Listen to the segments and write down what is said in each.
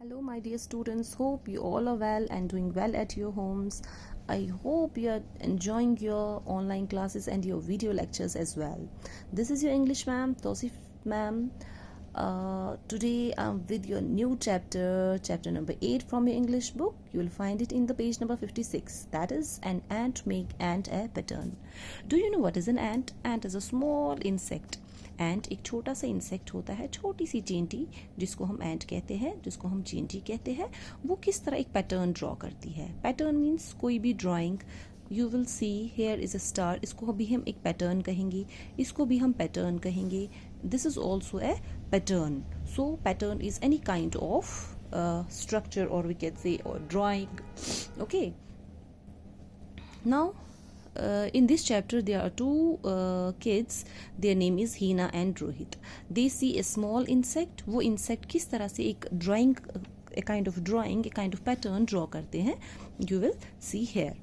Hello, my dear students. Hope you all are well and doing well at your homes. I hope you are enjoying your online classes and your video lectures as well. This is your English ma'am, Tosif ma'am. Today I'm with your new chapter number 8 from your English book. You will find it in the page number 56. That is an ant make ant a pattern. Do you know what is an ant? Ant is a small insect. एंट एक छोटा सा insect होता है, छोटी सी चींटी जिसको हम एंट कहते हैं, जिसको हम चींटी कहते हैं. वो किस तरह एक पैटर्न ड्रॉ करती है. पैटर्न मीन्स कोई भी drawing. You will see here is a star. इसको भी हम एक पैटर्न कहेंगे, इसको भी हम पैटर्न कहेंगे. This is also a pattern. So pattern is any kind of structure, or we can say or drawing. Okay, now in this chapter there are two kids. Their name is Hina and Rohit. They see a small insect. वो insect किस तरह से एक drawing, a kind of pattern draw करते हैं. You will see here.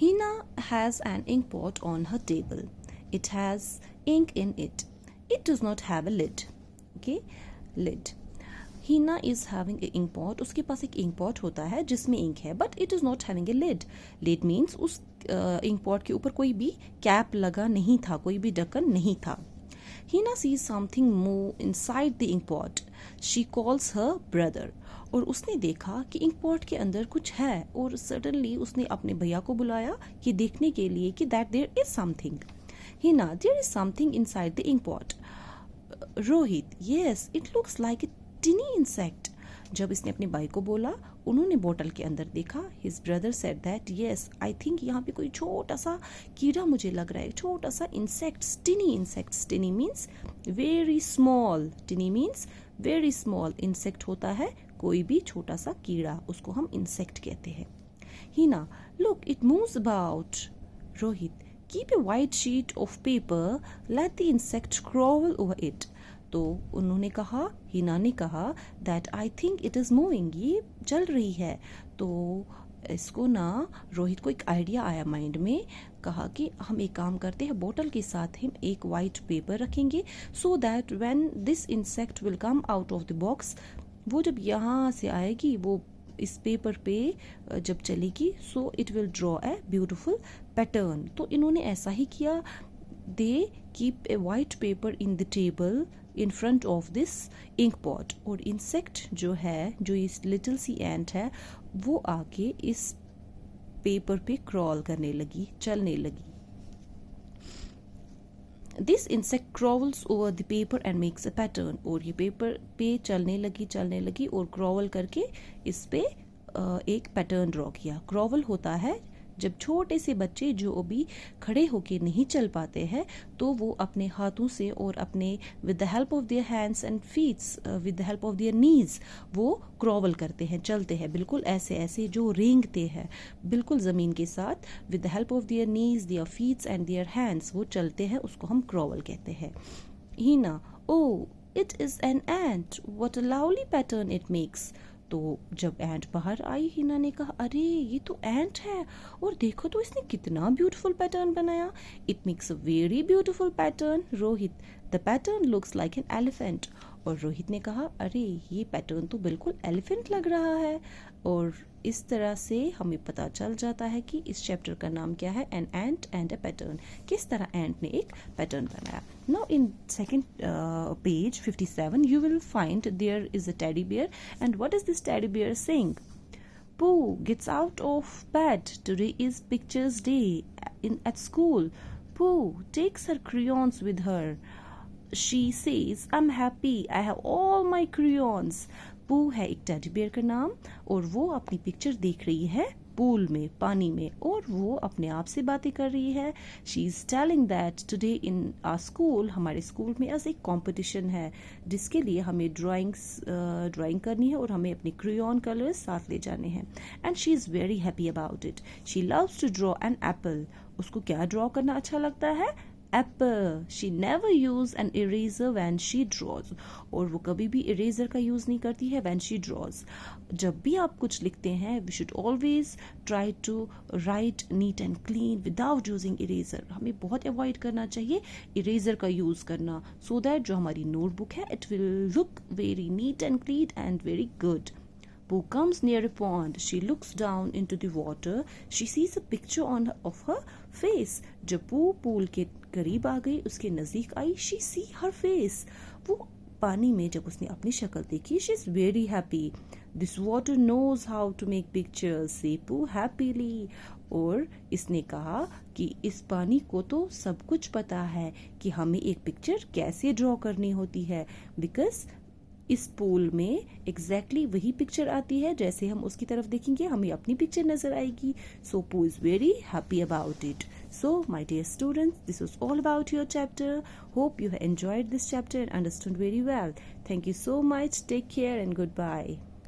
Hina has an ink pot on her table. It has ink in it. It does not have a lid. Okay, lid. Hina is having a ink pot. उसके पास एक ink pot होता है जिसमें ink है, but it is not having a lid. Lid means उस ink pot के ऊपर कोई भी कैप लगा नहीं था, कोई भी ढक्कन नहीं था. Hina sees something move inside the ink pot. She calls her brother. और उसने देखा कि ink pot के अंदर कुछ है, और suddenly उसने अपने भैया को बुलाया कि देखने के लिए कि that there is something. Hina, there is something inside the ink pot. Rohit, yes, it looks like a टिनी insect. जब इसने अपने भाई को बोला, उन्होंने बोतल के अंदर देखा. His brother said that yes, I think यहाँ पे कोई छोटा सा कीड़ा मुझे लग रहा है, छोटा सा insect. टिनी insect. टिनी means very small. टिनी means very small. Insect होता है कोई भी छोटा सा कीड़ा, उसको हम इंसेक्ट कहते हैं. Hina, look it moves about. Rohit, keep a white sheet of paper, let the insect crawl over it. तो उन्होंने कहा, हिना ने कहा that I think it is moving, ये चल रही है. तो इसको ना रोहित को एक आइडिया आया माइंड में. कहा कि हम एक काम करते हैं, बोतल के साथ हम एक वाइट पेपर रखेंगे, so that when this insect will come out of the box, वो जब यहाँ से आएगी, वो इस पेपर पे जब चलेगी, so it will draw a beautiful pattern. तो इन्होंने ऐसा ही किया. They keep a white paper in the table in front of this ink pot. और इंसेक्ट जो है, जो इस लिटिल सी एंट है, वो आके इस पेपर पे क्रॉल करने लगी, चलने लगी. This insect crawls over the paper and makes a pattern. और ये पेपर पे चलने लगी और क्रॉवल करके इस पे एक पैटर्न ड्रॉ किया. क्रॉवल होता है जब छोटे से बच्चे जो अभी खड़े होके नहीं चल पाते हैं, तो वो अपने हाथों से और अपने with the help of their hands and feets, with the help of their knees, वो क्रॉवल करते हैं, चलते हैं बिल्कुल ऐसे ऐसे, जो रेंगते हैं बिल्कुल ज़मीन के साथ. With the help of their knees, their feets and their hands, वो चलते हैं, उसको हम क्रॉवल कहते हैं. Hina, oh it is an ant, what a lovely pattern it makes. तो जब एंट बाहर आई, हिना ने कहा, अरे ये तो एंट है, और देखो तो इसने कितना ब्यूटीफुल पैटर्न बनाया. It makes a very beautiful pattern. Rohit, the pattern looks like an elephant. और रोहित ने कहा, अरे ये पैटर्न तो बिल्कुल एलिफेंट लग रहा है. और इस तरह से हमें पता चल जाता है कि इस चैप्टर का नाम क्या है, an ant and a pattern. किस तरह एंट ने एक पैटर्न बनाया. Now in second page 57 you will find there is a teddy bear, and what is this teddy bear saying? Pooh gets out of bed. Today is pictures day at school. Pooh takes her crayons with her. She says, I'm happy, I have all my crayons. पू है एक teddy bear का नाम, और वो अपनी picture देख रही है पूल में, पानी में, और वो अपने आप से बातें कर रही है. She is telling that today in our school, हमारे स्कूल में आज एक कंपटीशन है जिसके लिए हमें ड्राइंग करनी है, और हमें अपने क्रेयॉन कलर्स साथ ले जाने हैं. And she is very happy about it. She loves to draw an apple. उसको क्या ड्रॉ करना अच्छा लगता है? apple. She never use an eraser when she draws. और वो कभी भी इरेजर का यूज नहीं करती है when she draws. जब भी आप कुछ लिखते हैं we should always try to write neat and clean without using eraser. हमें बहुत अवॉइड करना चाहिए इरेजर का यूज करना, so that जो हमारी नोटबुक है it will look very neat and clean and very good. Pooh comes near a pond. She looks down into the water. She sees a picture of her face. जब Pooh pool के करीब आ गई, उसके नजदीक आई, she see her face. वो पानी में जब उसने अपनी शक्ल देखी, she is very happy. This water knows how to make pictures, say Pooh happily. और इसने कहा कि इस पानी को तो सब कुछ पता है कि हमें एक पिक्चर कैसे ड्रॉ करनी होती है, बिकॉज इस पूल में एग्जैक्टली वही पिक्चर आती है, जैसे हम उसकी तरफ देखेंगे हमें अपनी पिक्चर नजर आएगी. So Pooh is very happy about it. So my dear students, this was all about your chapter. Hope you have enjoyed this chapter and understood very well. Thank you so much. Take care and good bye.